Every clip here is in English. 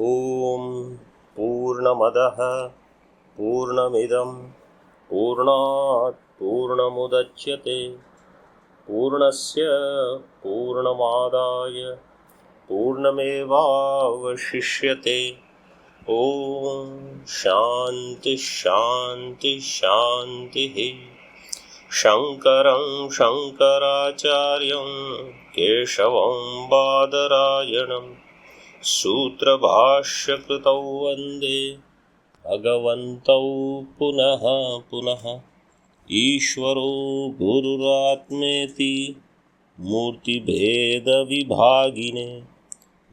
ॐ पूर्णमदः पूर्णमिदं पूर्णात् पूर्णमुदच्यते पूर्णस्य पूर्णमादाय पूर्णमेवावशिष्यते। ॐ शान्ति शान्ति शान्तिः। शङ्करं शङ्कराचार्यं केशवं बादरायणं सूत्रभाष्यकृतौ वन्दे भगवन्तौ पुनः पुनः। ईश्वरो गुरुरात्मेति मूर्तिभेदविभागिने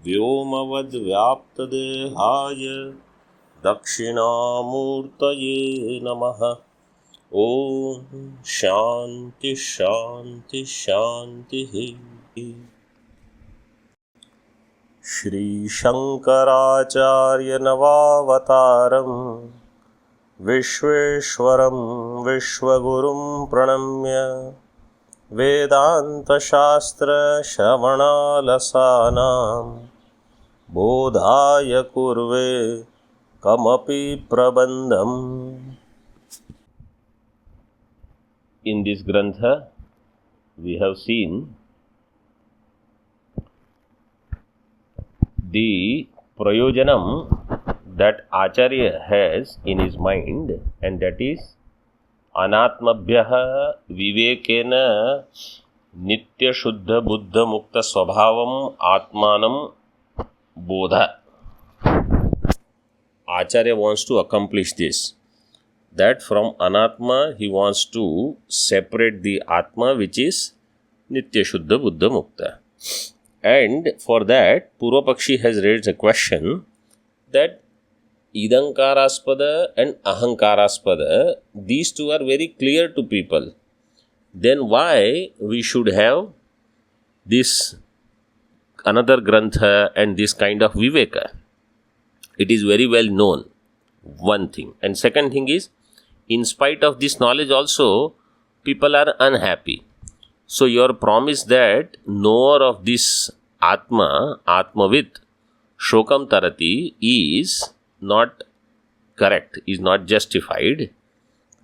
व्योमवद्व्याप्तदेहाय दक्षिणामूर्तये नमः। ॐ शान्ति शान्ति शान्तिः। श्रीशङ्कराचार्यनवावतारं विश्वेश्वरं विश्वगुरुं प्रणम्य वेदान्तशास्त्रश्रवणालसानां बोधाय कुर्वे कमपि प्रबन्धम्। In this grantha we have seen the prayojanam that Acharya has in his mind, and that is anatmabhyah vivekena nitya shuddha buddha mukta swabhavam atmanam bodha. Acharya wants to accomplish this, that from anatma he wants to separate the atma, which is nitya shuddha buddha mukta. And for that, Purvapakshi has raised a question that idankaraaspada and ahankaraspada, these two are very clear to people. Then why we should have this another grantha and this kind of viveka? It is very well known, one thing. And second thing is, in spite of this knowledge also, people are unhappy. So your promise that knower of this Atma, Atmavit, Shokam Tarati, is not correct, is not justified.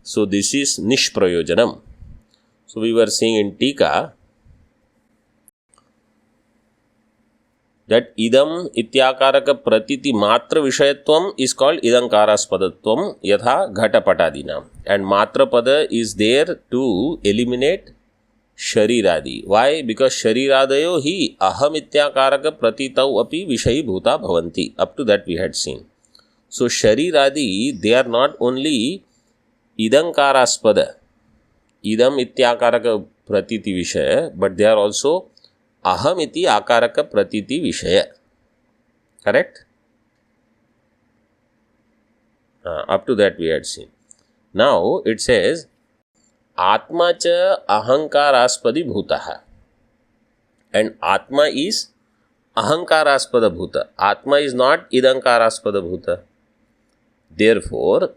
So this is Nishprayojanam. So we were seeing in Tika that idam ityakaraka pratiti matra vishayatvam is called idankaraspadattvam yatha ghatapatadina. And matra pada is there to eliminate shariradi. Why? Because shariradayo hi aham ityakaraka pratitau api vishayi bhuta bhavanti. Up to that we had seen. So shariradi, they are not only idankaraaspada, idam ityakaraka pratiti vishaya, but they are also aham iti akaraka pratiti vishaya. Correct? Up to that we had seen. Now it says atma cha ahankaraspadi bhutaha, and atma is ahankaraspada bhuta. Atma is not idankaraspada bhuta. Therefore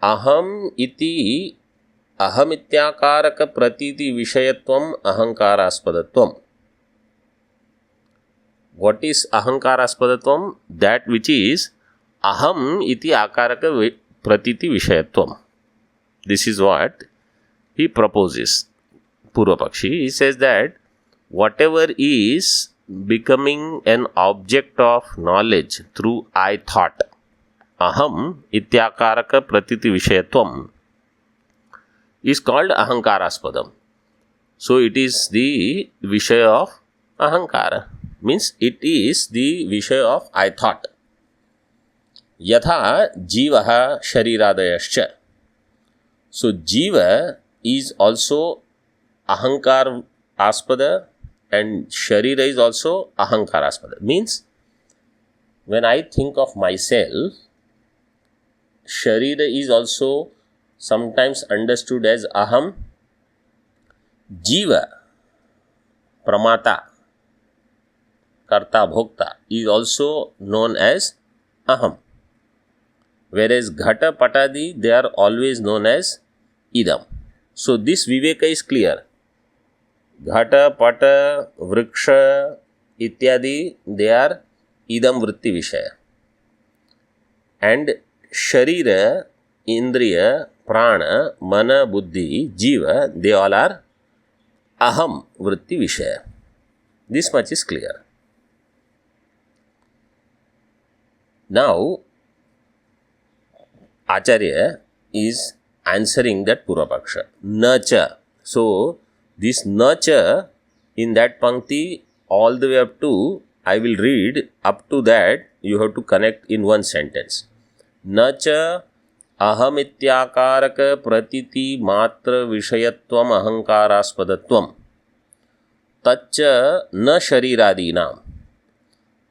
aham iti ahamityākāraka pratiti vishayatvam ahankaraspadatvam. What is ahankaraspadatvam? That which is aham iti akaraka pratiti vishayatvam. This is what he proposes. Purvapakshi, he says that whatever is becoming an object of knowledge through I thought, aham ityakaraka pratiti vishayatvam, is called ahankaraspadam. So it is the vishaya of ahankara. Means it is the vishaya of I thought. Yatha jivaha shariradayascha. So jiva is also ahankar aspada and sharira is also ahankar aspada. Means when I think of myself, sharira is also sometimes understood as aham. Jiva, pramata, karta, bhokta is also known as aham. Whereas ghata, patadi, they are always known as idam. So this viveka is clear. Ghata, pata, vriksha, ityadi, they are idam vritti vishaya. and Sharira, Indriya, Prana, Mana, Buddhi, Jiva, they all are Aham Vritti Vishaya. This much is clear. Now, Acharya is answering that Purvapaksha. Nacha. So, this nacha in that pankti all the way up to, I will read up to that, you have to connect in one sentence. Nacha ahamityakaraka pratiti matra vishayatvam ahankaraspadatvam taccha na shariradinam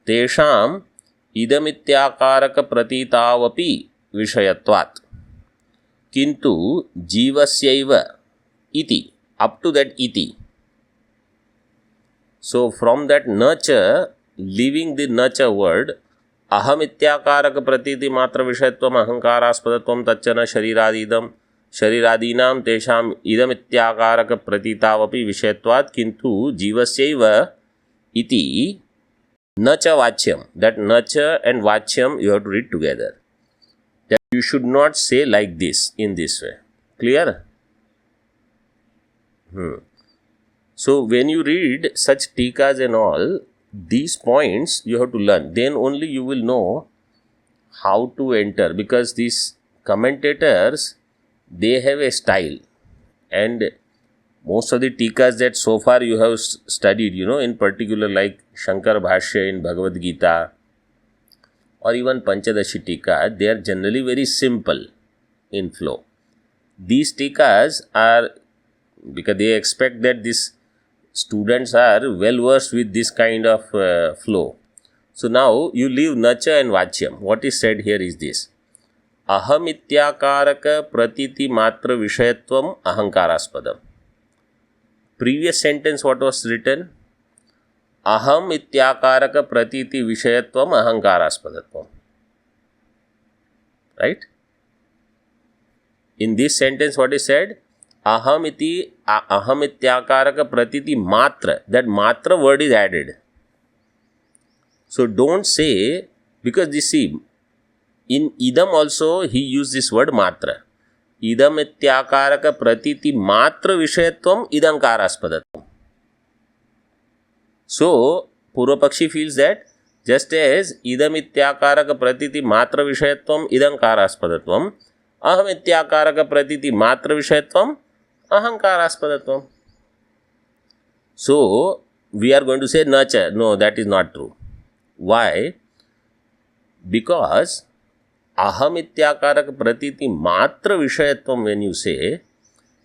tesham idamityakaraka pratitavapi vishayatvat kintu jivasyaiva iti, up to that iti. So from that nacha, leaving the nacha word, ahamityakaraka pratiti matra vishayatvam ahankaraspadatvam tachana sharirādinam tesham idamityakaraka pratitavapi vishayatvat kintu jivasyaiva iti nacha vachyam. That nacha and vachyam you have to read together. That you should not say like this, in this way. Clear? So when you read such tikas and all, these points you have to learn. Then only you will know how to enter, because these commentators, they have a style, and most of the tikas that so far you have studied, in particular like Shankar Bhashya in Bhagavad Gita or even Panchadashi tika, they are generally very simple in flow. These tikas are, because they expect that these students are well versed with this kind of flow. So now you leave nacha and vachyam. What is said here is this: ahamityakaraka pratiti matra vishayatvam ahankaraspadam. Previous sentence, what was written? Aham ityakaraka pratiti vishayatvam ahankaraspadatvam. Right? In this sentence, what is said? Aham ityakaraka pratiti matra. That matra word is added. So don't say, because this, see, in idam also he used this word matra. Idam ityakaraka pratiti matra vishayatvam idankaraspadatam. So Purvapakshi feels that just as idam ityakaraka pratiti matra vishayatvam idankaraspadatam, aham ityakaraka pratiti matra vishayatvam ahankaraspadatvam. So we are going to say nacha. No, that is not true. Why? Because aham ityakaraka pratiti matra vishayatvam, when you say,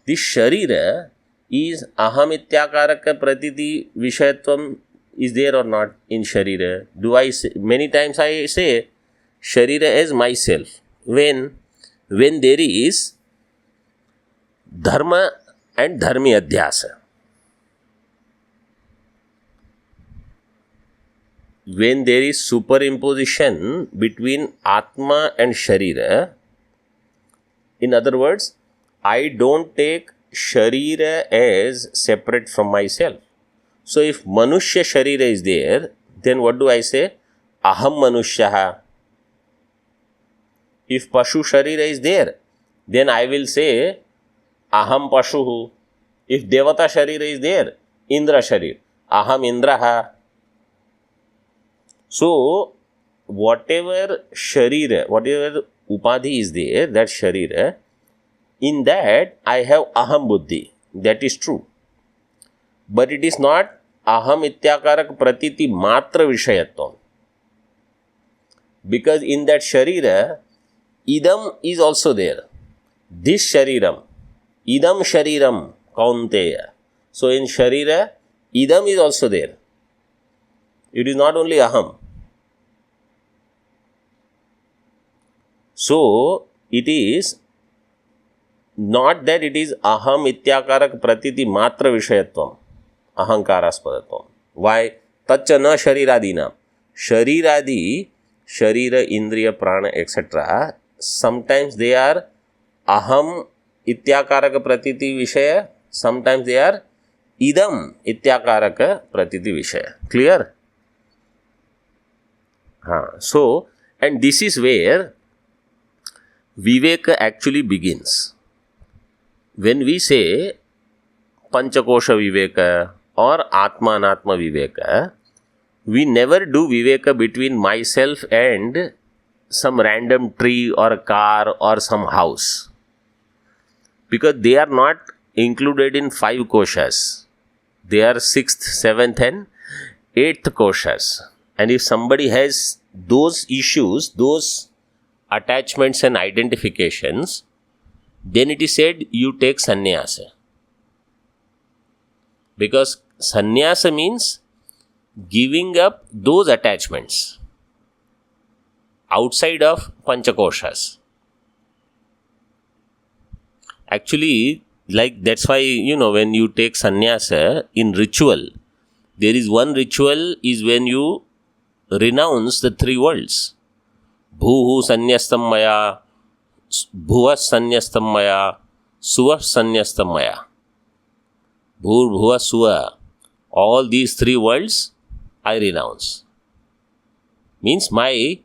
this sharira is aham ityakaraka pratiti vishayatvam is there or not in sharira? Do I say, many times I say sharira as myself. When there is dharma and dharmi adhyasa. When there is superimposition between Atma and Sharira, in other words, I don't take Sharira as separate from myself. So if Manushya Sharira is there, then what do I say? Aham Manushyaha. If Pashu Sharira is there, then I will say Aham Pashuhu. If Devata Sharira is there, Indra Sharir, Aham Indraha. So, whatever Sharira, whatever Upadhi is there, that Sharira, in that I have Aham Buddhi. That is true. But it is not Aham Ityakarak Pratiti Matra Vishayatvam. Because in that Sharira, Idam is also there. This Shariram, Idam Shariram, Kaunteya. So in Sharira, Idam is also there. It is not only Aham. So it is not that it is Aham Ityakarak Pratiti Matra Vishayatvam, Ahankaraspadatvam. Why? Tacha na Shariradina. Shariradi, Sharira, Indriya, Prana, etc. Sometimes they are Aham Ityakaraka Pratiti Vishaya, sometimes they are Idam Ityakaraka Pratiti Vishaya. Clear? So, and this is where Viveka actually begins. When we say Panchakosha Viveka or Atma Anatma Viveka, we never do Viveka between myself and some random tree or a car or some house, because they are not included in 5 koshas. They are 6th, 7th and 8th koshas. And if somebody has those issues, those attachments and identifications, then it is said you take sannyasa. Because sannyasa means giving up those attachments outside of panchakoshas. Actually, like that's why, when you take sannyasa in ritual, there is one ritual is when you renounce the 3 worlds. Bhuhu sannyastam maya, bhuva sannyastam maya, suva sannyastam maya. Bhur, bhuva, suva. All these 3 worlds I renounce. Means my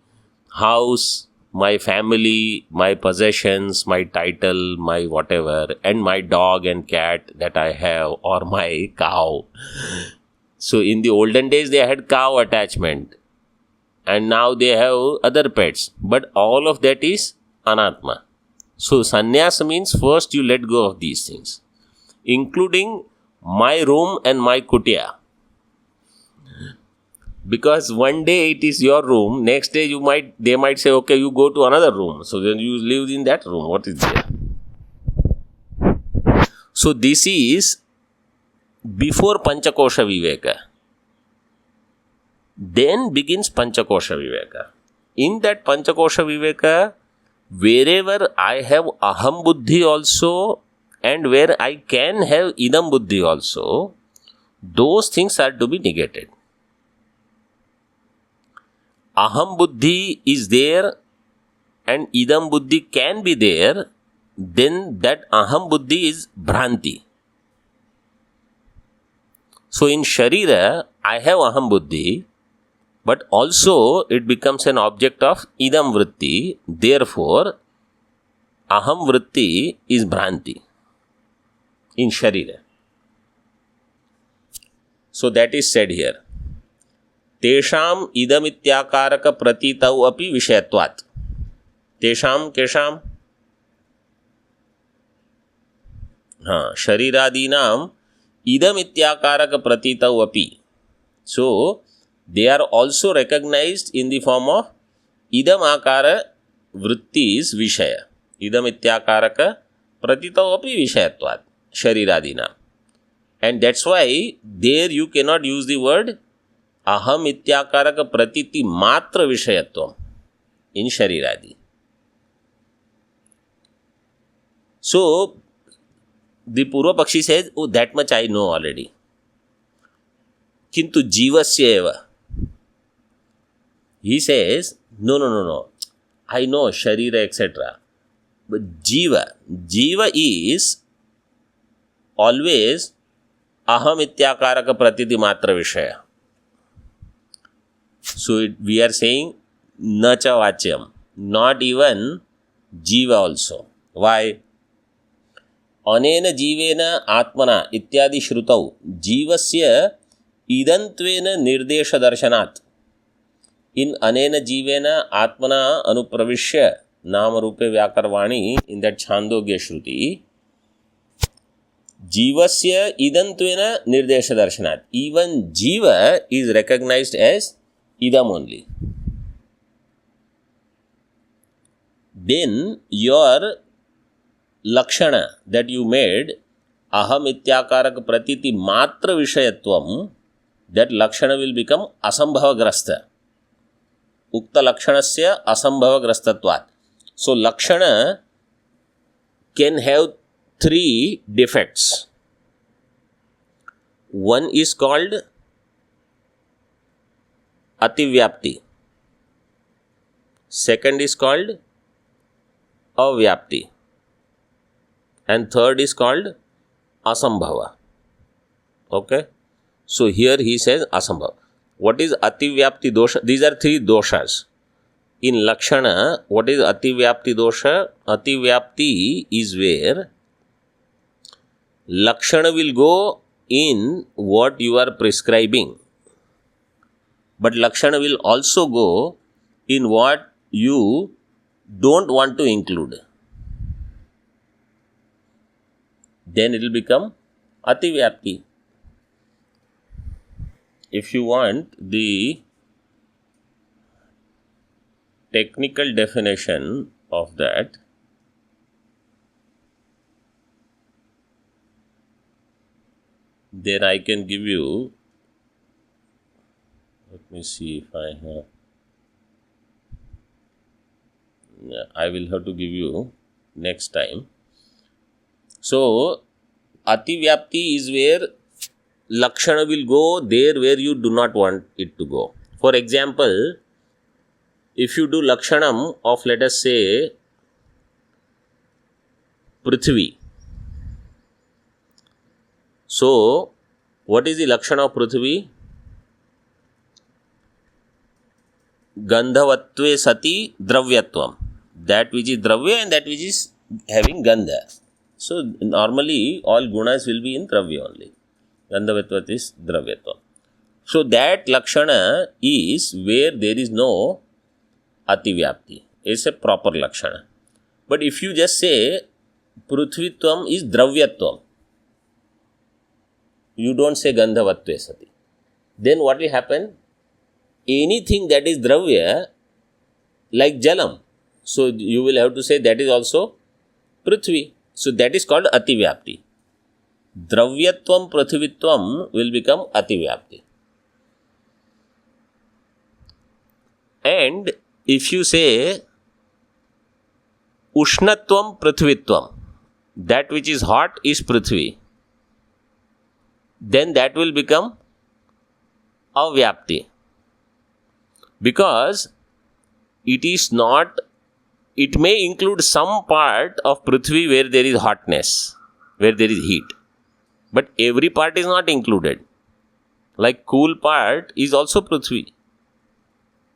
house, my family, my possessions, my title, my whatever, and my dog and cat that I have, or my cow. So in the olden days they had cow attachment, and now they have other pets, but all of that is anatma. So sannyasa means first you let go of these things, including my room and my kutia. Because one day it is your room, next day they might say, okay, you go to another room. So then you live in that room. What is there? So this is before Panchakosha Viveka. Then begins Panchakosha Viveka. In that Panchakosha Viveka, wherever I have Aham Buddhi also, and where I can have Idam Buddhi also, those things are to be negated. Aham Buddhi is there and Idam Buddhi can be there, then that Aham Buddhi is Bhranti. So in Sharira, I have Aham Buddhi, but also it becomes an object of Idam Vritti. Therefore, Aham Vritti is Bhranti in Sharira. So that is said here. तेषाम इदमित्याकारक प्रतीतौ अपि विषयत्वात्. तेषाम केषाम? शरीरादीनाम idamityakaraka pratitau api. So, they are also recognized in the form of idamakara vrittis vishaya. Idamityakaraka pratitau api vishayatvat shariradina. And that's why there you cannot use the word aham ityakaraka pratiti matra vishayatvam in shariradi. So, the Purva Pakshi says, oh, that much I know already. Kintu jivasya eva. He says, no. I know Sharira, etc. But Jiva is always aham ityakaraka pratiti matra vishaya. So we are saying nacha vachyam, not even Jiva also. Why? अनेन जीवेन आत्मना इत्यादि श्रुतौ जीवस्य इदंत्वेन निर्देश दर्शनात्. इन अनेन जीवेन आत्मना अनुप्रविश्य नाम रूपे व्याकरवाणी इन दैट छांदोग्य श्रुति जीवस्य इदंत्वेन निर्देश दर्शनात्. इवन जीव is recognised as idam only. Then your lakshana that you made, aham ityakaraka pratiti matra vishayatvam, that lakshana will become asambhava grasta. Ukta lakshanasya asambhava grastatvat. So lakshana can have 3 defects. One is called ativyapti. Second is called avyapti. And third is called asambhava. Okay. So here he says asambhava. What is ativyapti dosha? These are 3 doshas. in Lakshana, what is Ativyapti dosha? Ativyapti is where Lakshana will go in what you are prescribing, but Lakshana will also go in what you don't want to include. Then it will become Ativyapti. If you want the technical definition of that, then I can give you, let me see if I have, I will have to give you next time. So, Ativyapti is where Lakshana will go there where you do not want it to go. For example, if you do Lakshanam of, let us say, Prithvi. So, what is the Lakshana of Prithvi? Gandhavatve sati dravyatvam. That which is dravya and that which is having gandha. So, normally all gunas will be in dravya only. Gandhavatvat is dravyatvam. So, that Lakshana is where there is no Ativyapti. It's a proper Lakshana. But if you just say Prithvitvam is dravyatvam, you don't say Gandhavatve sati, then what will happen? Anything that is dravya, like Jalam, so you will have to say that is also Prithvi. So that is called Ativyapti. Dravyatvam Prithvitvam will become Ativyapti. And if you say Ushnatvam Prithvitvam, that which is hot is Prithvi, then that will become Avyapti. Because it is not, it may include some part of Prithvi where there is hotness, where there is heat. But every part is not included. Like cool part is also Prithvi.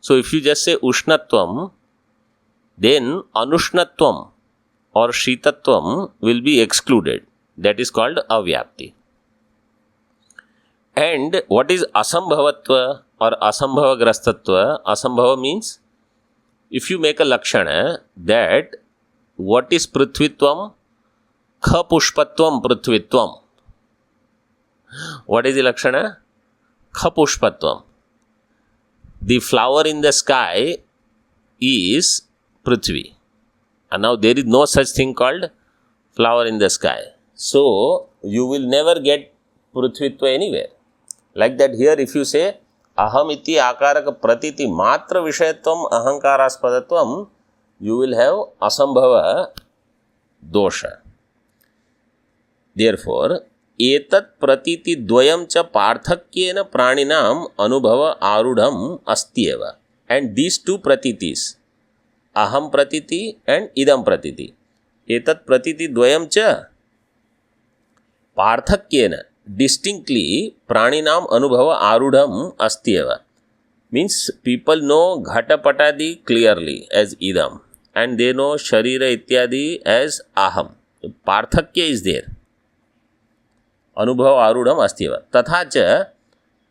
So if you just say Ushnatvam, then Anushnatvam or Shitatvam will be excluded. That is called Avyapti. And what is Asambhavatva or Asambhavagrastatva? Asambhava means if you make a Lakshana that what is Prithvitvam? Kha Pushpatvam Prithvitvam. What is the Lakshana? Kha Pushpatvam. The flower in the sky is Prithvi. And now there is no such thing called flower in the sky. So, you will never get Prithvitva anywhere. Like that here if you say Aham iti akaraka pratiti matra vishayatvam ahankaraspadatvam, you will have Asambhava dosha. Therefore, etat pratiti dvayam cha parthakyena praninam anubhava arudham astyeva. And these two pratitis, aham pratiti and idam pratiti, etat pratiti dvayam cha parthakyena, distinctly praninam anubhava arudham astyeva. Means people know ghatapatadi clearly as idam and they know sharira ityadi as aham. Parthakya is there. Anubhava arudham astyeva. Tatha cha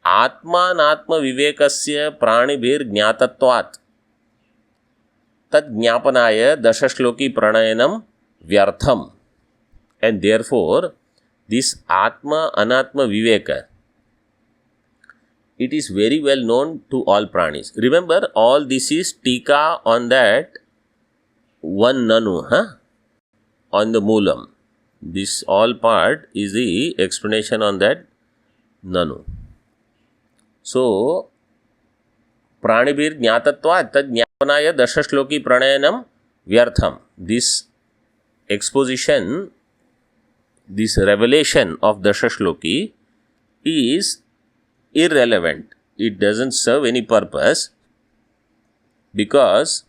atmanatma vivekasya pranibhir jnatatvat tad jnapanaya dashashloki pranayanam vyartham. And therefore, this Atma Anatma Viveka, it is very well known to all pranis. Remember, all this is tika on that one nanu, on the moolam. This all part is the explanation on that nanu. So, pranibhir jnatatvat tad jnapanaya dashashloki pranayanam vyartham. This exposition, this revelation of Dashashloki is irrelevant. It doesn't serve any purpose because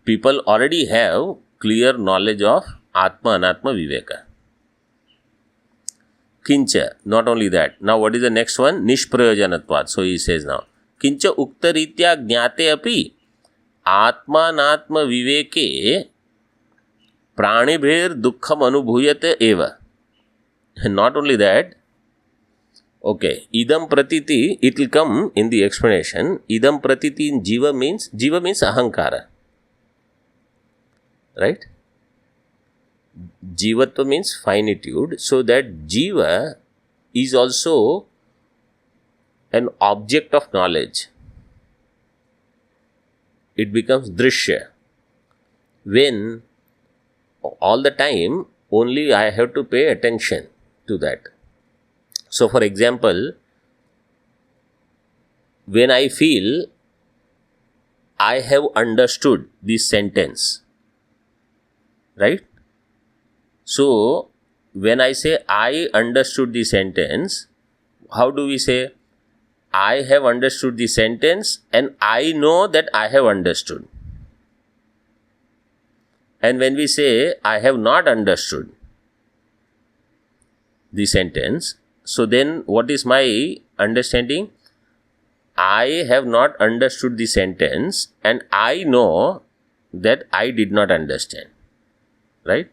people already have clear knowledge of Atma Anatma Viveka. Kincha, not only that. Now what is the next one? Nishprayojanatvat. So he says now, किंच उक्तरीत्या ज्ञाते अपि आत्मानात्मविवेके प्राणिभिर्दुःखम् अनुभूयते एव. Not only that, okay, idam pratiti, it will come in the explanation. Idam pratiti in jiva means ahankara. Right? Jivatva means finitude. So that jiva is also an object of knowledge. It becomes drishya. When all the time only I have to pay attention to that. So for example, when I feel I have understood this sentence, right? So when I say I understood the sentence, how do we say? I have understood the sentence and I know that I have understood. And when we say I have not understood the sentence, so then what is my understanding? I have not understood the sentence and I know that I did not understand. Right?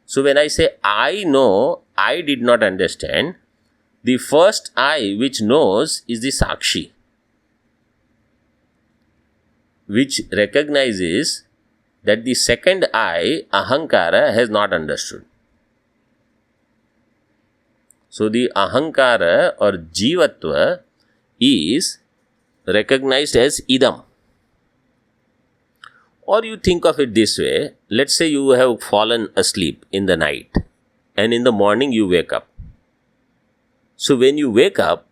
So when I say I know I did not understand, the first I which knows is the Sakshi, which recognizes that the second I, Ahankara, has not understood. So the Ahankara or Jivatva is recognized as Idam. Or you think of it this way, let's say you have fallen asleep in the night and in the morning you wake up. So when you wake up,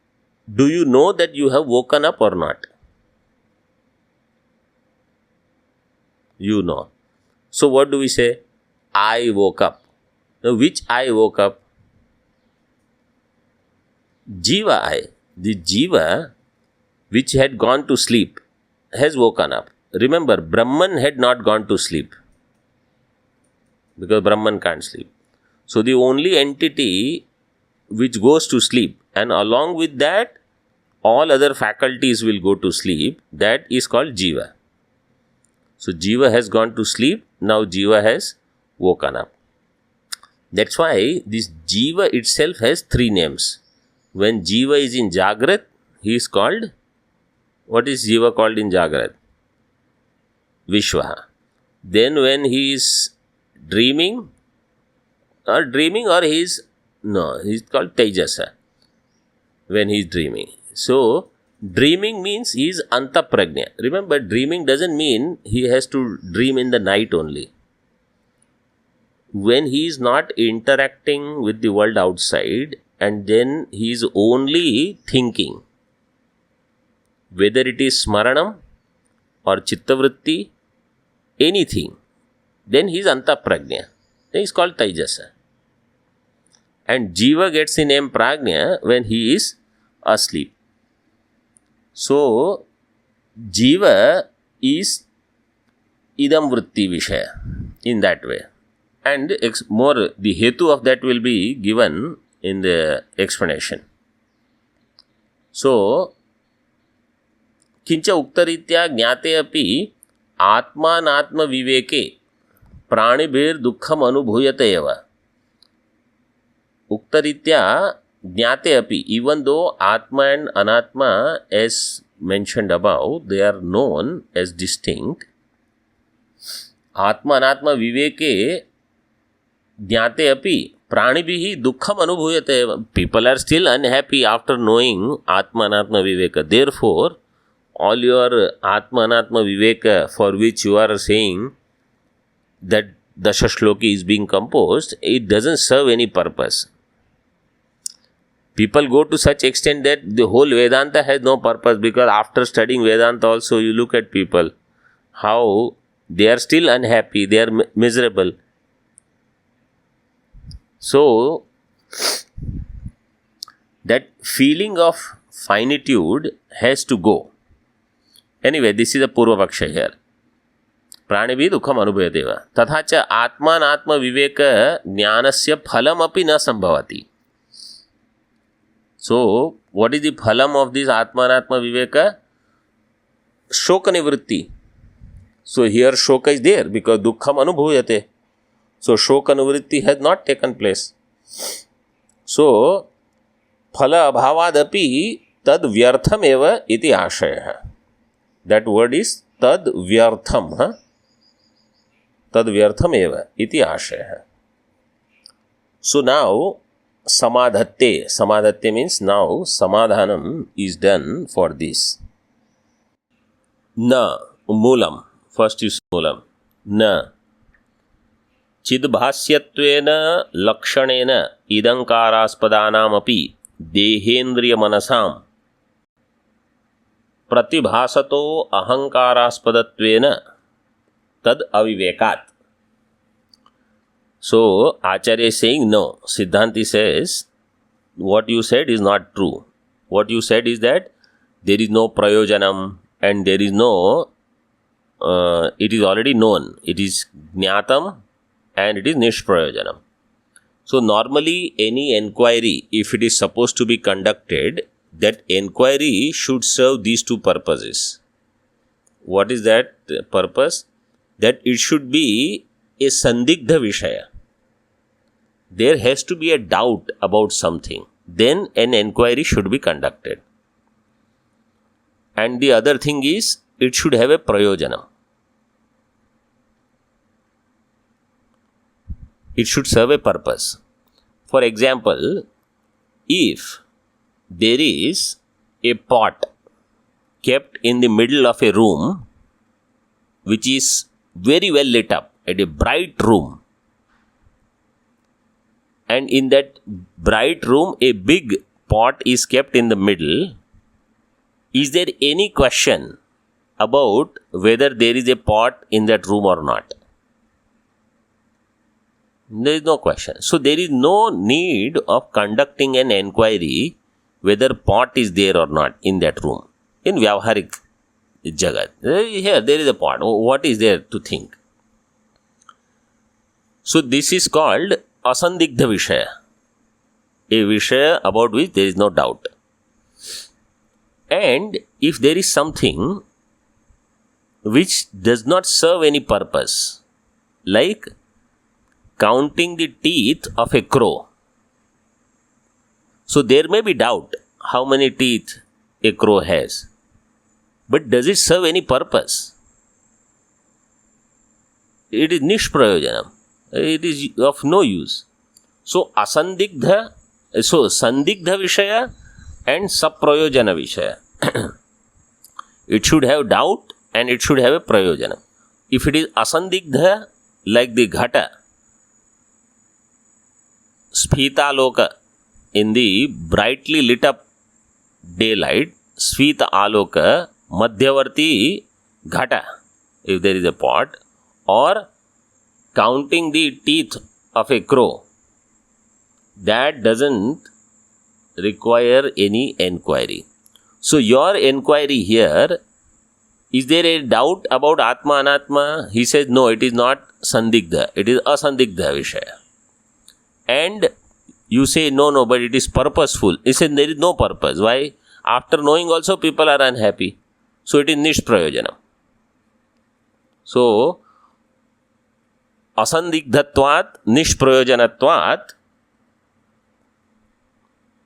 do you know that you have woken up or not? You know. So what do we say? I woke up. Now which I woke up? Jiva I. The Jiva which had gone to sleep has woken up. Remember, Brahman had not gone to sleep because Brahman can't sleep. So the only entity which goes to sleep and along with that all other faculties will go to sleep, that is called Jiva. So Jiva has gone to sleep, now Jiva has woken up. That's why this Jiva itself has three names. When Jiva is in Jagrat, he is called, what is Jiva called in Jagrat? Vishwa. Then when he is dreaming or he is, no, he is called Tejasa when he is dreaming. So dreaming means he is Antaprajna. Remember, dreaming doesn't mean he has to dream in the night only. When he is not interacting with the world outside and then he is only thinking, whether it is Smaranam or Chittavritti, anything, then he is Antaprajna. Then he is called Taijasa. And Jiva gets the name Prajna when he is asleep. So, Jiva is Idam Vritti Vishaya in that way. And more, the hetu of that will be given in the explanation. So, Kincha Uktaritya Jnate api Atmanatma Viveke Pranibhir Dukkham Anubhuyate eva. Uktaritya Jnate api, even though Atma and Anatma, as mentioned above, they are known as distinct. Atma Anatma Viveke Jnate api Pranibhihi Dukkham Anubhuyate eva. People are still unhappy after knowing Atma Anatma Viveka. Therefore, all your Atma Anatma Viveka for which you are saying that Dasha Shloki is being composed, it doesn't serve any purpose. People go to such extent that the whole Vedanta has no purpose, because after studying Vedanta also you look at people, how they are still unhappy, they are miserable. So, that feeling of finitude has to go. Anyway, this is a Purvapaksha here. Pranibhi dukham anubhayateva. Tatha cha atmanatma viveka jnanasya phalam api na sambhavati. So, What is the phalam of this Atma Anatma Viveka? Shoka nivritti. So here shoka is there because dukkham anubhuyate. So shoka nivritti has not taken place. So phala abhavadapi tad vyartham eva iti ashaya. That word is tad vyartham. Tad vyartham eva iti ashaya. So now samadhatte. Samadhatte means now samadhanam is done for this. Na moolam. First is moolam. Na चिद्भास्यत्वेन लक्षणेन इदंकारास्पदानामपि देहेन्द्रियमनसां प्रतिभासतो अहंकारास्पदत्वेन तद अविवेकात्. So Acharya is saying no. Siddhanti says what you said is not true. What you said is that there is no prayojanam and there is no it is already known. It is jnatam and it is nishprayojanam. So normally any enquiry, if it is supposed to be conducted, that enquiry should serve these two purposes. What is that purpose? That it should be a sandigdha vishaya. There has to be a doubt about something. Then an enquiry should be conducted. And the other thing is, it should have a prayojanam. It should serve a purpose. For example, if there is a pot kept in the middle of a room which is very well lit up, at a bright room, and in that bright room a big pot is kept in the middle, is there any question about whether there is a pot in that room or not? There is no question. So there is no need of conducting an enquiry whether pot is there or not in that room. In Vyavaharik Jagat, here there is a pot. What is there to think? So this is called asandigdha vishaya. A vishaya about which there is no doubt. And if there is something which does not serve any purpose, like counting the teeth of a crow. So there may be doubt how many teeth a crow has. But does it serve any purpose? It is nishprayojanam. It is of no use. So asandigdha, so sandigdha vishaya and saprayojana vishaya. It should have doubt and it should have a prayojana. If it is asandigdha, like the ghata, Sphita Aloka, in the brightly lit up daylight, Sphita Aloka, Madhyavarti Ghata, if there is a pot, or counting the teeth of a crow, that doesn't require any enquiry. So your enquiry here, is there a doubt about Atma Anatma? He says no, it is not Sandigdha, it is Asandigdha Vishaya. And you say no, but it is purposeful. He said there is no purpose. Why? After knowing also people are unhappy. So it is nishprayojanam. So asandigdhatvat nishprayojanatvat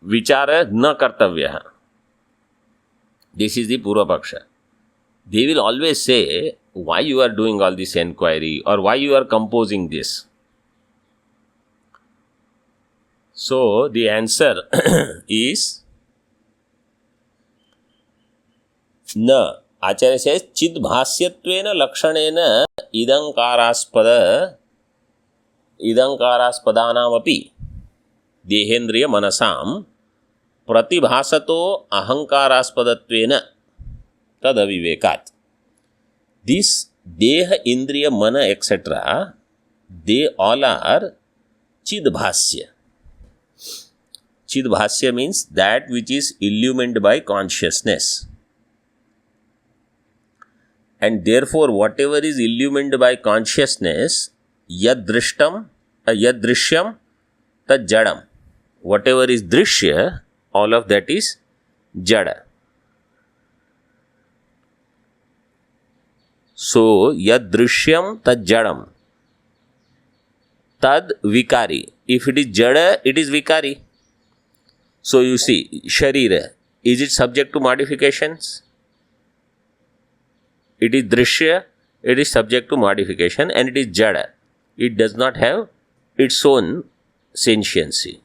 vichara na kartavya. This is the Purva Paksha. They will always say why you are doing all this enquiry or why you are composing this. So the answer is na. Acharya says chidbhasyatvena lakshanena idankaraspadaanam dehendriya manasam pratibhasato ahankaraspadatvena tadavivekat. This deha, indriya, mana, etc., they all are chidbhasya. Chidbhasya means that which is illumined by consciousness. And therefore, whatever is illumined by consciousness, yadrishyam, tad jadam. Whatever is drishya, all of that is jada. So yad drishyam tad jadam, tad vikari. If it is jada, it is vikari. So you see, sharira, is it subject to modifications? It is drishya, it is subject to modification, and it is jada. It does not have its own sentiency.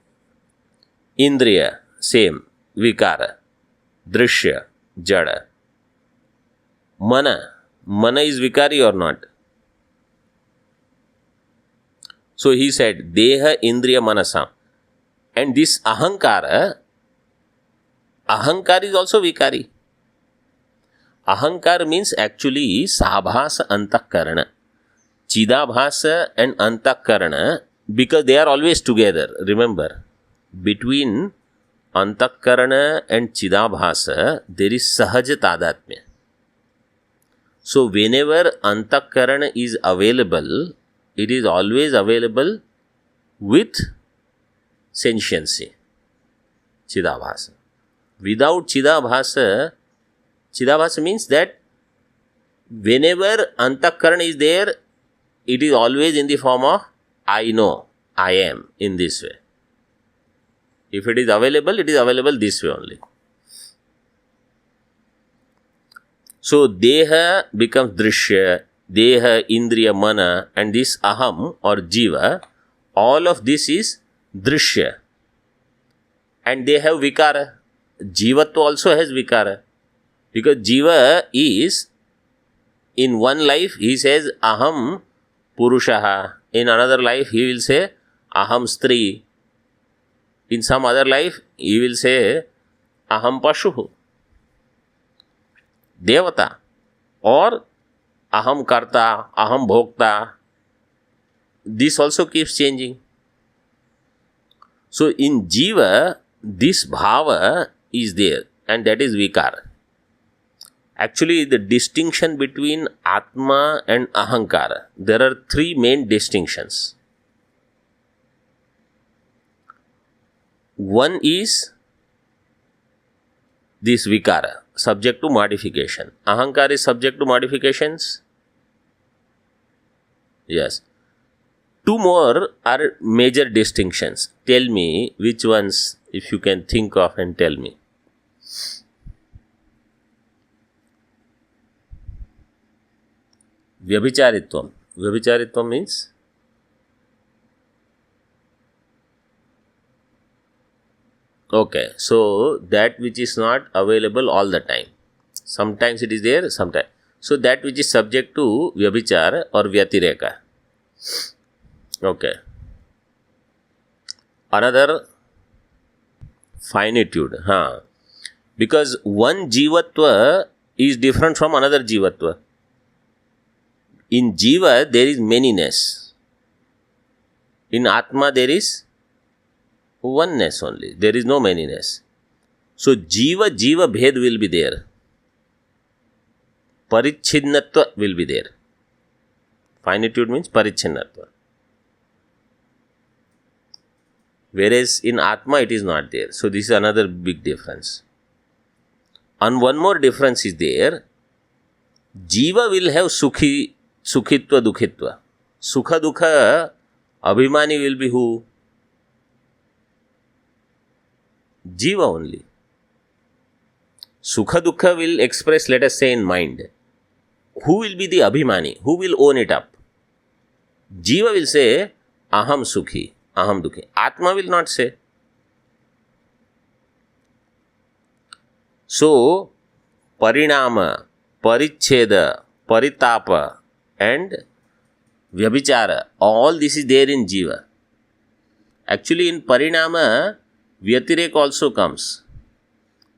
Indriya, same, vikara. Drishya, jada. Mana is vikari or not? So he said, deha indriya manasam. And this ahankara is also vikari. Ahankar means actually sabhasa antakarana. Chidabhasa and antakarana, because they are always together. Remember, between antakarana and chidabhasa, there is sahaja tadatmya. So whenever antakarana is available, it is always available with sentiency, chidabhasa. Without chidabhasa means that whenever antakarana is there, it is always in the form of I know, I am, in this way. If it is available this way only. So deha becomes drishya, deha, indriya, mana, and this aham or jiva, all of this is drishya. And they have vikara. Jivatva also has vikara. Because jiva is, in one life he says aham purushaha, in another life he will say aham stri, in some other life he will say aham pashuhu, devata, or aham karta, aham bhokta. This also keeps changing. So in jiva, this bhava is there, and that is vikara. Actually, the distinction between Atma and Ahankara, there are three main distinctions. One is this vikara, subject to modification. Ahankara is subject to modifications? Yes. Two more are major distinctions. Tell me which ones, if you can think of, and tell me. Vyabhicharitvam. Vyabhicharitvam means? Okay, so that which is not available all the time. Sometimes it is there, sometimes. So that which is subject to vyabhichara or vyatireka. Okay. Another, finitude. Because one jivatva is different from another jivatva. In jiva, there is manyness. In Atma, there is oneness only. There is no manyness. So, jiva bhed will be there. Parichhinnatva will be there. Finitude means parichhinnatva. Whereas in Atma, it is not there. So, this is another big difference. And one more difference is there. Jiva will have sukhitva, dukhitva. Sukha, dukha, abhimani will be who? Jiva only. Sukha, dukha will express, let us say, in mind. Who will be the abhimani? Who will own it up? Jiva will say, aham sukhi, aham dukhi. Atma will not say. So, parinama, parichheda, paritapa, and vyabhichara, all this is there in jiva. Actually, in parinama, vyatirek also comes.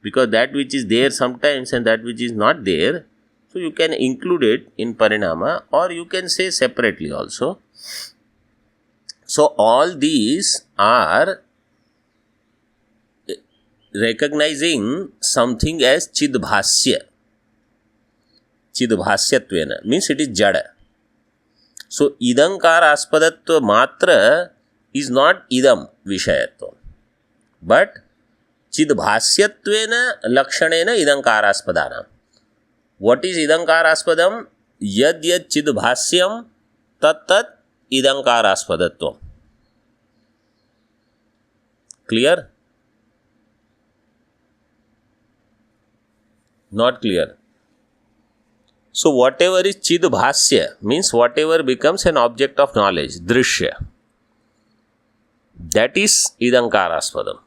Because that which is there sometimes and that which is not there, so you can include it in parinama, or you can say separately also. So, all these are recognizing something as chidbhasya. Chidbhasyatvena means it is jada. So, idankar aspadatva matra is not idam vishayatvam. But चिद्भास्यत्वेन लक्षणेन इदंकारास्पदानां. What is इदंकारास्पदम? यद यद चिद्भास्यम तत्तत् इदंकारास्पदत्वम. Clear? Not clear. So whatever is chidbhasya means whatever becomes an object of knowledge, drishya, that is idankaraspradam.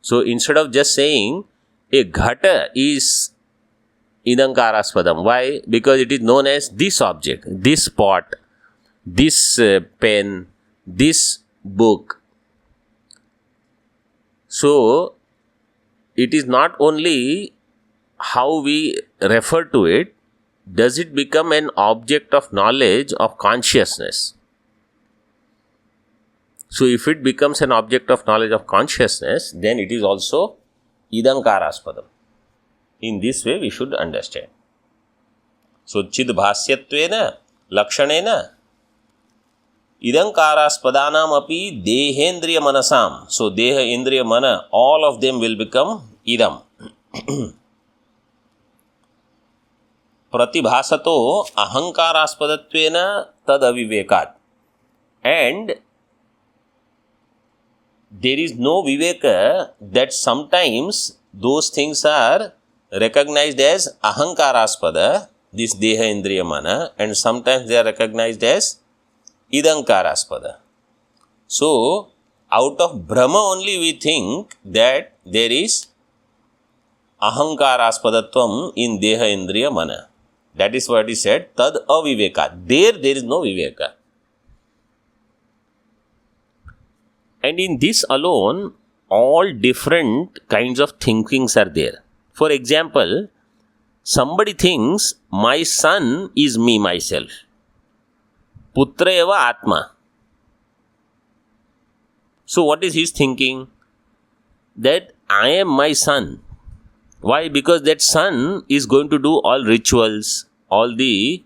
So instead of just saying a ghata is idankaraspradam, why? Because it is known as this object, this pot, this pen, this book. So it is not only how we refer to it, does it become an object of knowledge of consciousness? So if it becomes an object of knowledge of consciousness, then it is also idankaraspradam. In this way we should understand. So chidbhasyatvena lakshanena idankaraspadaanam api dehendriya manasam. So deha, indriya, mana, all of them will become idam. Pratibhasato ahankaraspadatvena tad avivekat. And there is no viveka that sometimes those things are recognized as ahankaraspada, this deha, indriya, mana, and sometimes they are recognized as idankaraspeda. So, out of Brahma only we think that there is ahankaraspadattvam in deha, indriya, mana. That is what he said, tad aviveka. There is no viveka. And in this alone, all different kinds of thinkings are there. For example, somebody thinks, my son is me, myself. Putra eva atma. So what is his thinking? That I am my son. Why? Because that son is going to do all rituals, all the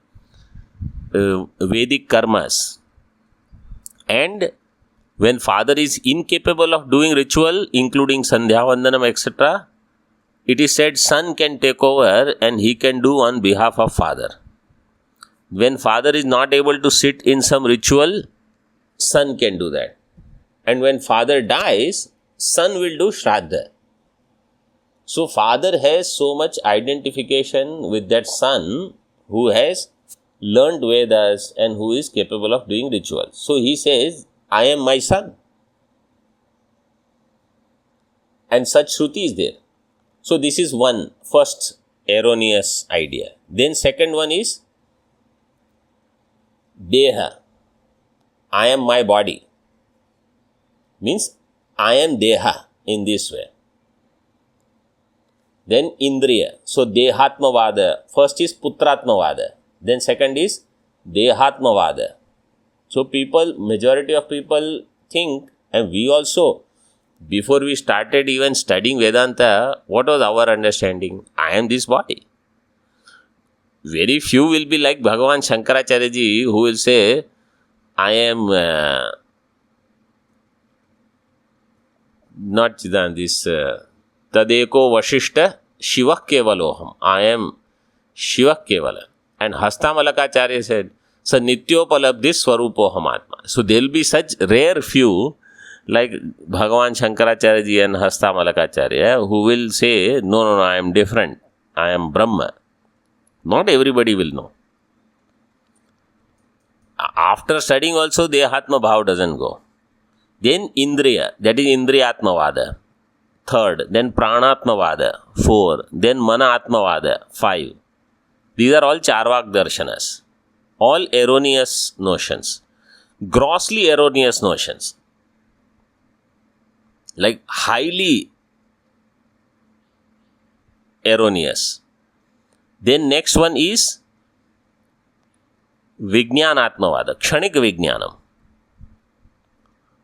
Vedic karmas. And when father is incapable of doing ritual, including Sandhya Vandanam, etc., it is said son can take over and he can do on behalf of father. When father is not able to sit in some ritual, son can do that. And when father dies, son will do Shraddha. So father has so much identification with that son who has learned Vedas and who is capable of doing rituals. So he says, I am my son. And such Shruti is there. So this is one first erroneous idea. Then second one is Deha. I am my body. Means I am Deha in this way. Then Indriya. So Dehatmavada. First is Putratmavada. Then second is Dehatmavada. So majority of people think, and we also, before we started even studying Vedanta, what was our understanding? I am this body. Very few will be like Bhagavan Shankaracharya ji, who will say, I am not this Tadeko Vashishta Shiva Kevaloham. I am Shiva Kevala. And Hastamalakacharya said, Sa Nityopalabdhi Swarupoham Atma. So there will be such rare few like Bhagavan Shankaracharya ji and Hastamalakacharya who will say, no, I am different. I am Brahma. Not everybody will know. After studying also, Dehatma Bhav doesn't go. Then Indriya, that is Indriyatmavada. Third, then Pranatmavada. 4, then Manatmavada. 5. These are all Charvak Darshanas. All erroneous notions. Grossly erroneous notions. Like highly erroneous. Then next one is Vijnanatmavada, Kshanik Vijnanam.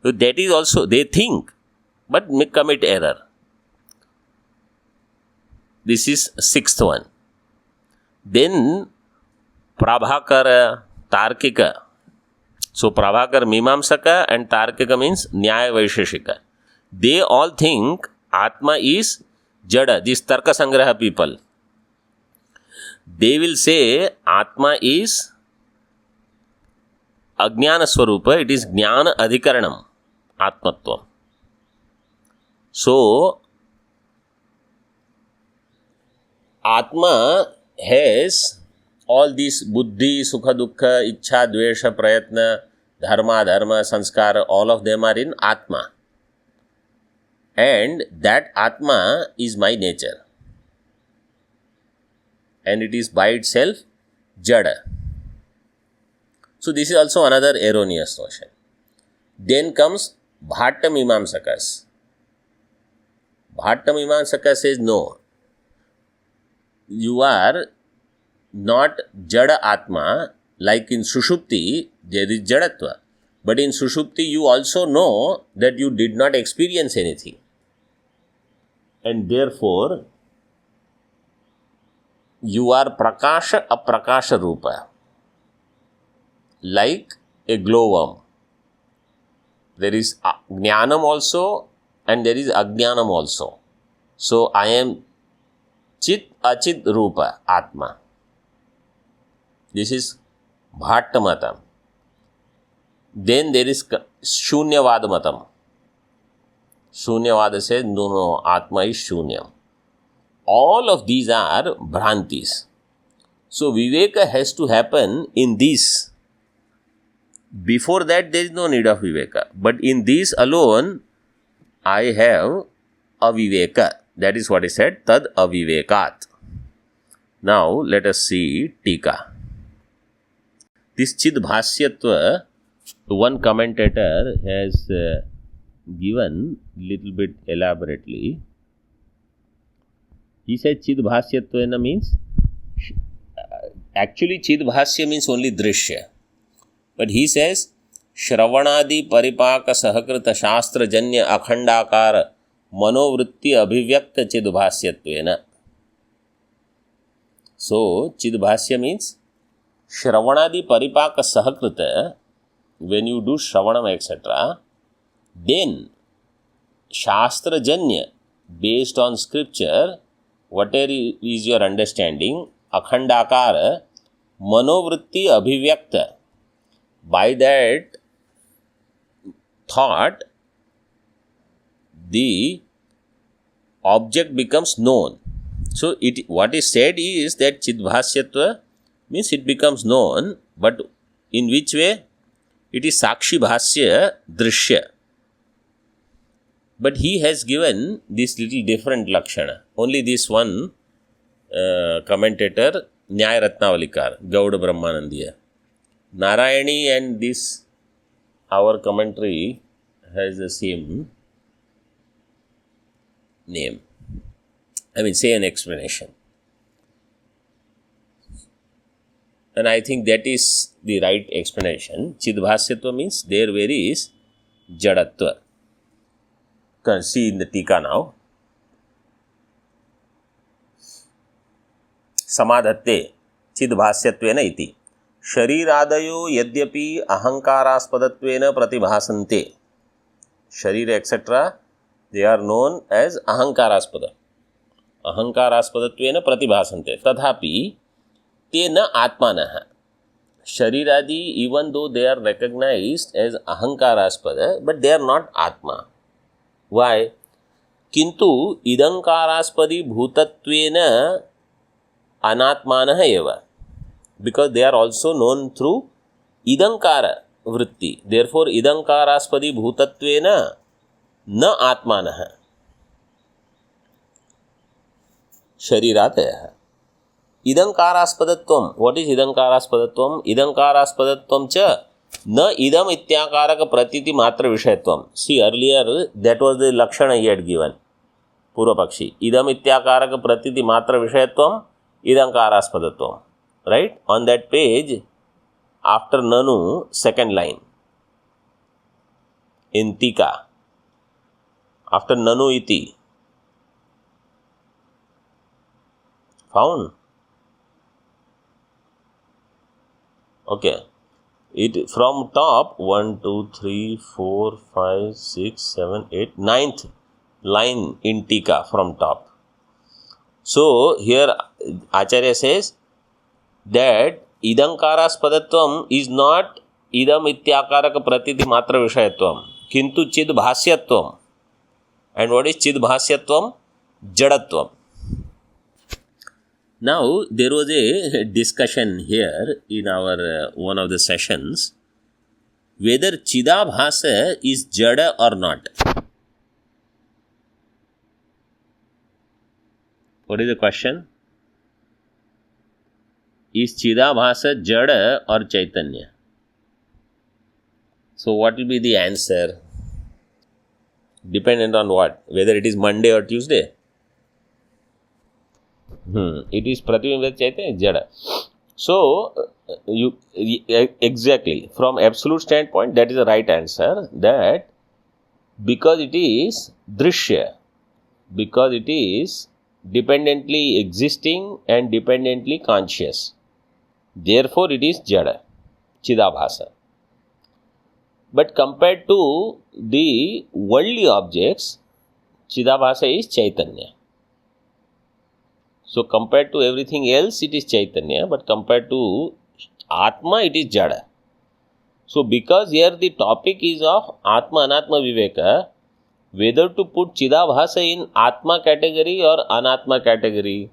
So that is also, they think, but may commit error. This is 6th one. Then Prabhakara, Tarkika. So Prabhakar Mimamsaka and Tarkika means Nyaya Vaisheshika. they all think Atma is Jada. These Tarka Sangraha people, they will say Atma is Ajnana Swarupa, it is Jnana Adhikaranam, Atmatvam. So, Atma has all these Buddhi, Sukha, Dukkha, Ichha, Dvesha, Prayatna, Dharma, Sanskara, all of them are in Atma. And that Atma is my nature. And it is by itself Jada. So this is also another erroneous notion. Then comes Bhatta Mimamsakas. Bhatta Mimamsaka says no. You are not Jada Atma, like in Sushupti, there is Jadatva. But in Sushupti, you also know that you did not experience anything. And therefore, you are Prakasha Aprakasha Rupa, like a glowworm. There is Jnanam also and there is Ajnanam also. So, I am Chit Achit Rupa Atma. This is Bhatta Matam. Then there is Shunyavada Matam. Shunyavada says, no, Atma is Shunyam. All of these are Bhrantis. So, Viveka has to happen in this. Before that, there is no need of Viveka. But in this alone, I have Aviveka. That is what is said, Tad Avivekat. Now, let us see Tika. This Chidbhasyatva, one commentator has given little bit elaborately. He said Chidbhasyatvena means, actually Chidbhasya means only Drishya. But he says, Shravanadi Paripaka Sahakrita Shastra Janya Akhandakara Manovritti Abhivyakta Chidbhasyatvena. So, Chidbhasya means Shravanadi Paripaka Sahakrita, when you do Shravanam etc., then Shastra Janya, based on scripture, whatever is your understanding, Akhandakara, Manovritti Abhivyakta. By that thought, the object becomes known. So, what is said is that Chidbhasyatva means it becomes known, but in which way? It is Sakshi Bhasya Drishya. But he has given this little different Lakshana. Only this one commentator, Nyaya Ratnavalikar, Gauda Brahmanandiya. Narayani and this, our commentary has the same name. Same explanation. And I think that is the right explanation. Chidbhasyatva means there where is Jadatva. You can see in the Tika now. Samadhatte Chidbhasyatvena iti. Shariradayo yadyapi ahankaraspadatvena pratibhasante. Sharira etc. They are known as ahankaraspada. Ahankaraspadattvena pratibhasante. Tadhapi te na atmanaha. Shariradi, even though they are recognized as ahankaraspada, but they are not atma. Why? Kintu idankaraspadi bhutatvena anatmanaha eva. Because they are also known through idankara vritti. Therefore, idankaraspadi bhutatvena na atmanaha. Sharirataya. Idankaraspadattvam. What is idankaraspadattvam? Idankaraspadattvam cha na idam ityakaraka pratiti matra vishayatvam. See, earlier that was the lakshana he had given. Purvapakshi. Idam ityakaraka pratiti matra vishayatvam idankaraspadattvam. Right? On that page, after Nanu, second line. In Tika. After Nanu iti. Found? Okay. It from top 1, 2, 3, 4, 5, 6, 7, 8, 9th line in Tika from top. So here Acharya says that idankaraspadatvam is not idam ityakaraka pratiti matra vishayatvam kintu chid bhasyatvam. And what is chid bhasyatvam? Jadatvam. Now there was a discussion here in our one of the sessions whether chidabhasa is jada or not. What is the question? Is chidabhasa jada or chaitanya? So what will be the answer? Dependent on what? Whether it is Monday or Tuesday? It is Pratibimba Chaitanya, Jada. So, exactly, from absolute standpoint, that is the right answer, that because it is Drishya, because it is dependently existing and dependently conscious, therefore it is Jada, Chidabhasa. But compared to the worldly objects, Chidabhasa is Chaitanya. So compared to everything else, it is Chaitanya, but compared to Atma, it is Jada. So because here the topic is of Atma Anatma Viveka, whether to put Chidabhasa in Atma category or Anatma category,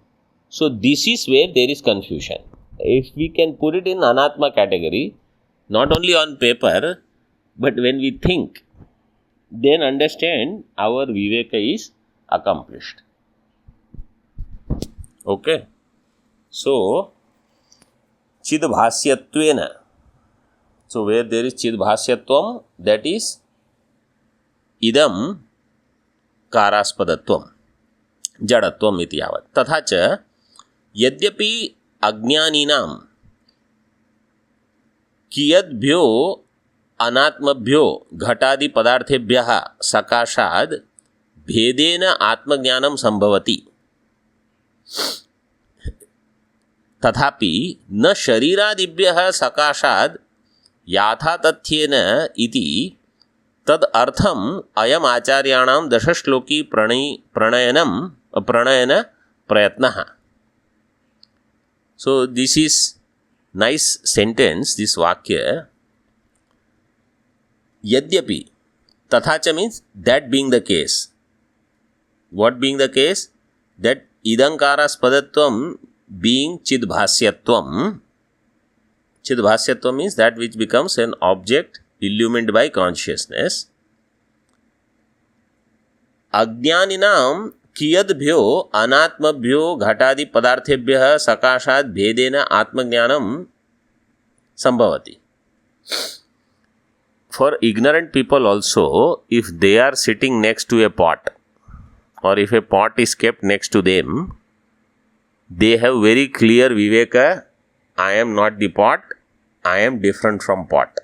so this is where there is confusion. If we can put it in Anatma category, not only on paper, but when we think, then understand our Viveka is accomplished. Okay. So, Chidbhasyatvena. So, where there is Chidbhasyatvam, that is idam karaspadatvam, jadatvam iti yavat. Tatha cha, yadyapi ajnaninam kiyadbhyo anatmabhyo घटादि पदार्थेभ्यः सकाशाद भेदेन आत्मज्ञानम संभवति तथापि न शरीरादिभ्यः सकाशाद याथातथ्येन इति तद अर्थम अयम आचार्याणां दशश्लोकी प्रणयन प्रयत्नः. So this is nice sentence, this vakya. Yadyapi, tathacha means that being the case. What being the case? That idankaraspadatvam being chidbhasyatvam. Chidbhasyatvam means that which becomes an object illumined by consciousness. Ajnaninam kiyadbhyo anatmabhyo ghatadi padarthebhyah sakashat bhedena atmajnanam sambhavati. For ignorant people also, if they are sitting next to a pot, or if a pot is kept next to them, they have very clear viveka, I am not the pot, I am different from pot.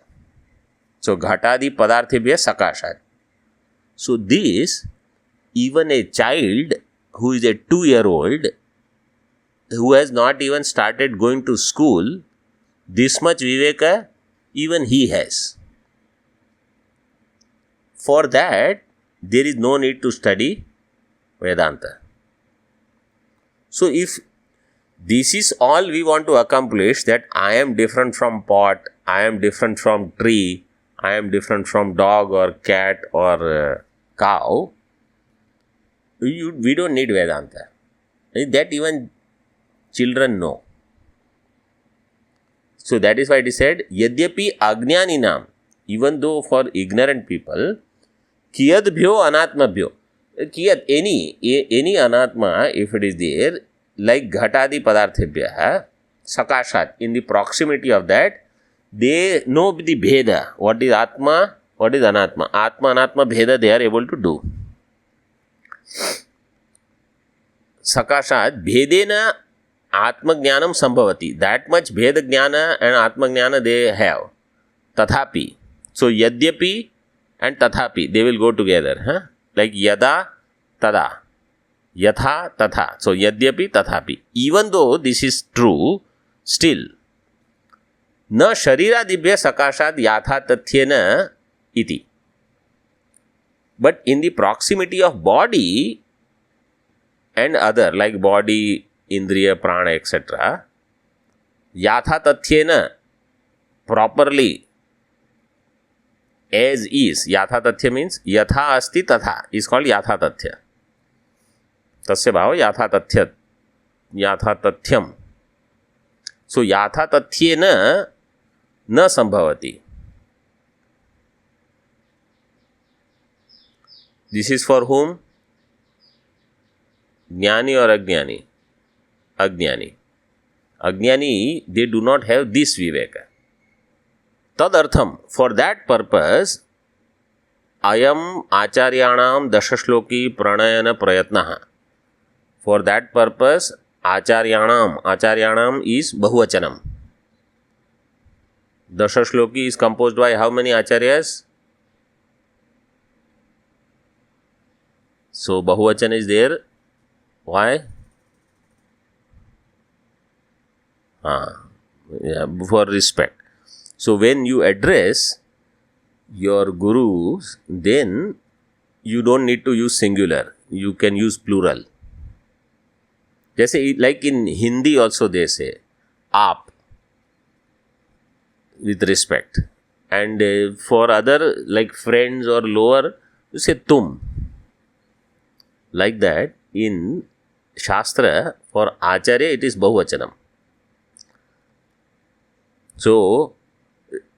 So, ghatadi padarthebhya sakashat. So, this, even a child who is a 2-year-old, who has not even started going to school, this much viveka, even he has. For that, there is no need to study Vedanta. So, if this is all we want to accomplish, that I am different from pot, I am different from tree, I am different from dog or cat or cow, we don't need Vedanta. That even children know. So, that is why it is said, Yadyapi Ajnaninam, even though for ignorant people, Kiyadbhyo anatmabhyo. Kiyad, any anatma, if it is there, like ghatadi padarthebhyah, sakashat, in the proximity of that, they know the bheda. What is atma, what is anatma. Atma, anatma, bheda, they are able to do. Sakashat, bhedena atmajnanam sambhavati. That much bheda jnana and atmajnana they have. Tathapi. So, yadyapi and tathapi, they will go together. Like yada, tada. Yatha, tatha. So, yadyapi, tathapi. Even though this is true, still, न शरीरादिभ्य सकाशात याथातथ्येन इति. But in the proximity of body and other like body, indriya, prana, etc., yathatathyena, properly as is. Yathatathya means yatha asti tatha is called yathatathya. Tasya bhava yathatathya, yathatathyam. So yathatathyena na sambhavati. This is for whom? Jnani or Ajnani? Ajnani. Ajnani, they do not have this viveka. Tadartham, for that purpose, ayam acharyanam dashashloki pranayana prayatnaha. For that purpose, acharyanam is bahuvachanam. Dashashloki is composed by how many acharyas? So bahuvachan is there. Why? For respect. So when you address your gurus, then you don't need to use singular. You can use plural. Jaise, like in Hindi also they say aap with respect. And for other like friends or lower, you say tum. Like that, in Shastra, for Acharya, it is Bahuvachanam. So,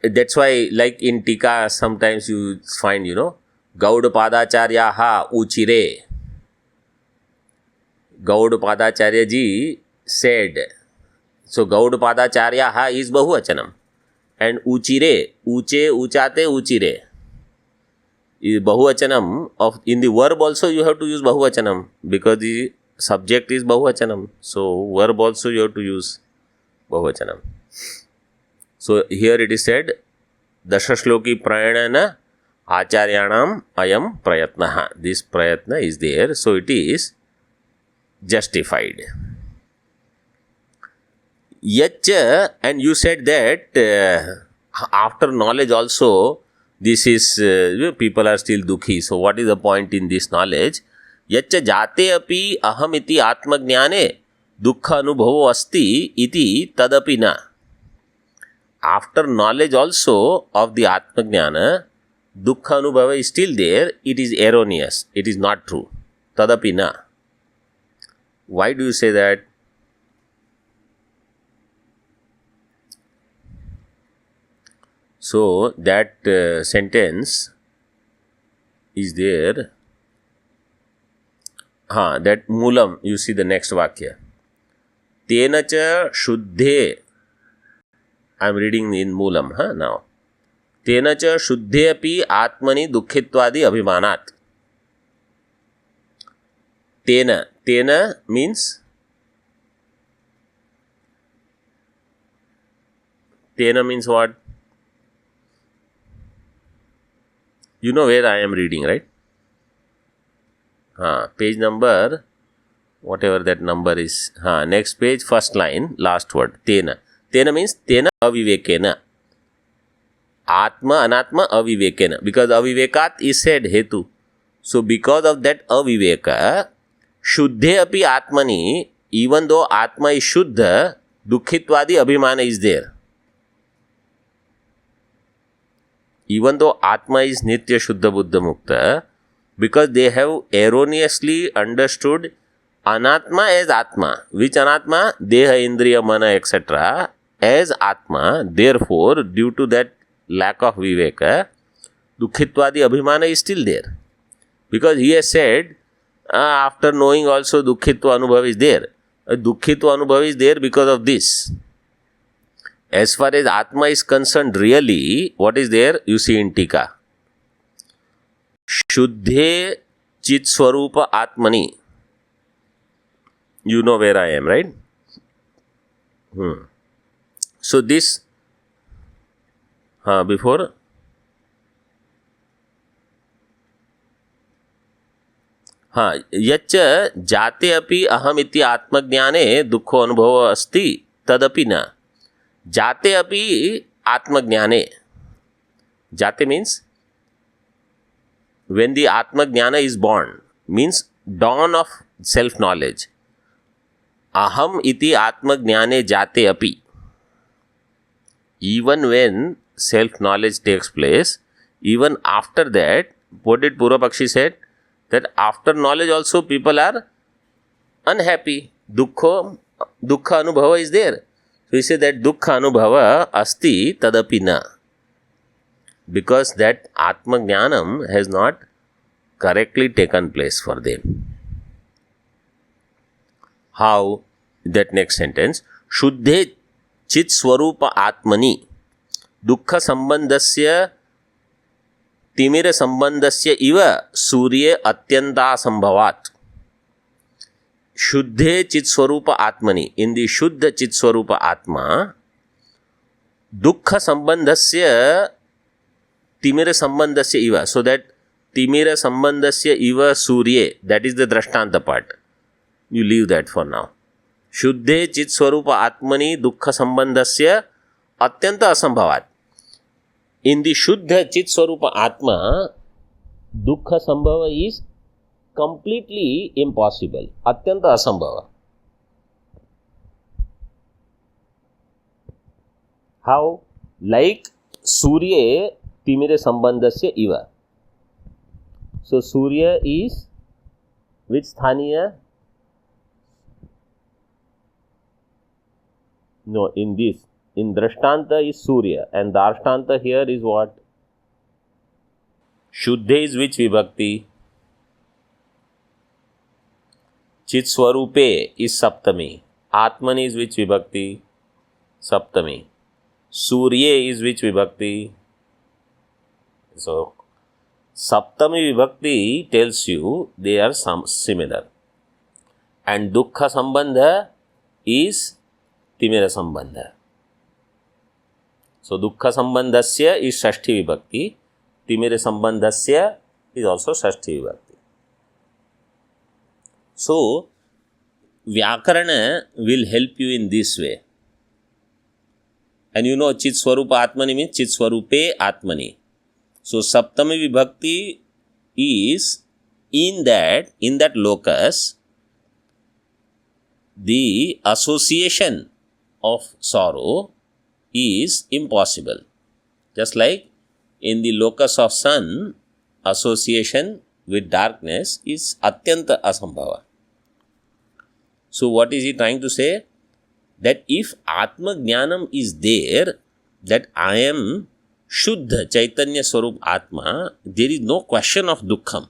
that's why, like in Tika, sometimes you find, Gaudapadacharyaha Uchire. Gaudapadacharya ji said. So, Gaudapadacharyaha is Bahuvachanam. And Uchire, Uche, Uchate, Uchire. Bahuvachanam of in the verb also you have to use Bahuvachanam because the subject is Bahuvachanam. So verb also you have to use Bahuvachanam. So here it is said Dashashloki prayana acharyanam ayam prayatnaha. This prayatna is there, so it is justified. Yacha, and you said that after knowledge also this is, people are still dukhi. So what is the point in this knowledge? Yacha jate api aham iti atmajnane dukkha anubhavo asti iti tadapi na. After knowledge also of the atmajnana, dukkha anubhava is still there. It is erroneous. It is not true. Tadapi na. Why do you say that? So that sentence is there. That Moolam, you see the next Vakya. Tenacha Shuddhe. I am reading in Moolam now. Tenacha Shuddhe api Atmani Dukhitvadi Abhimanat. Tena means what? You know where I am reading, right? Page number, whatever that number is. Next page, first line, last word. Tena. Tena means tena avivekena. Atma, anatma, avivekena. Because avivekat is said hetu. So because of that aviveka, shuddhe api atmani, even though atma is shuddha, dukhitvadi abhimana is there. Even though Atma is Nitya Shuddha Buddha Mukta, because they have erroneously understood Anatma as Atma. Which Anatma? Deha, Indriya, Mana, etc. as Atma. Therefore, due to that lack of Viveka, Dukhitvadi Abhimana is still there. Because he has said, after knowing also Dukhitva Anubhav is there. Dukhitva Anubhav is there because of this. As far as Atma is concerned, really, what is there? You see in Tika. Shuddhe Chit Swarupa Atmani. You know where I am, right? So this, before, यच्च जाते अपि अहम इति आत्मज्ञाने दुःखो अनुभवो अस्ति तदपि न. जाते अपि आत्मज्ञाने, जाते means when the Atmajnana is born, means dawn of self knowledge. Aham iti Atmajnane jate api. Even when self knowledge takes place, even after that, what did Purvapakshi said? That after knowledge also people are unhappy. Dukkha anubhava is there. So he said that dukkha anubhava asti tadapi na. Because that Atmajnanam has not correctly taken place for them. How? That next sentence. Shuddhe chit swarupa atmani dukkha sambandhasya timira sambandhasya iva surye atyanta sambhavat. Shuddhe chit swarupa atmani. In the Shuddha chit swarupa atma, dukkha sambandhasya timira sambandhasya iva. So that timira sambandhasya iva surye, that is the drashtanta part. You leave that for now. Shuddhe chit swarupa atmani dukkha sambandhasya atyanta asambhavat. In the Shuddha chit swarupa atma, dukkha sambhava is completely impossible. Atyanta asambhava. How? Like Surya timire sambandhasya iva. So Surya is which sthaniya? No, in this. In Drashtanta is Surya and Darshtanta here is what? Shuddhe is which vibhakti? Chit Swarupe is Saptami. Atmani is which vibhakti? Saptami. Surya is which vibhakti? So, Saptami vibhakti tells you they are similar. And Dukkha Sambandha is Timira Sambandha. So, Dukkha Sambandhasya is Shashti vibhakti. Timira Sambandhasya is also Shashti vibhakti. So, Vyakarana will help you in this way. And you know, Chit Swarupa Atmani means Chit Swarupe Atmani. So, Saptami Vibhakti is in that locus, the association of sorrow is impossible. Just like in the locus of sun, association with darkness is Atyanta Asambhava. So, what is he trying to say? That if Atma Jnanam is there, that I am Shuddha Chaitanya Swarup Atma, there is no question of Dukkham.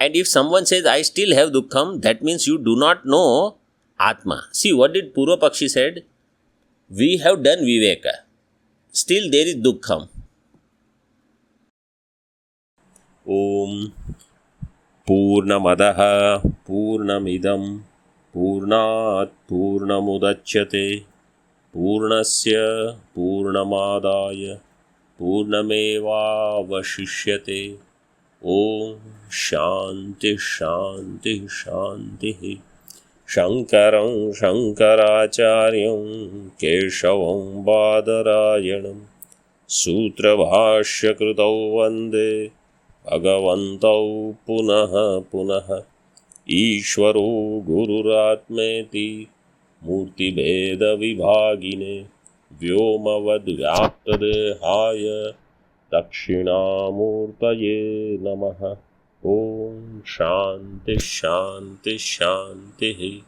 And if someone says, I still have Dukkham, that means you do not know Atma. See, what did Purvapakshi said? We have done Viveka. Still there is Dukkham. Om Purnamadaha Purnamidam Purnat Purnamudachyate Purnasya Purnamadaya Purnameva Vashishyate. Om Shanti Shanti Shanti. Shankaram Shankaracharyam Keshavam Badarayanam Sutra Bhashya Krutau Vande Bhagavantau Punaha Punaha Ishvaro Gururatmeti Murti Veda Vibhagine Vyomavad Vyaptadehaya Dakshinamurtaye Namaha. Om Shanti Shanti Shanti.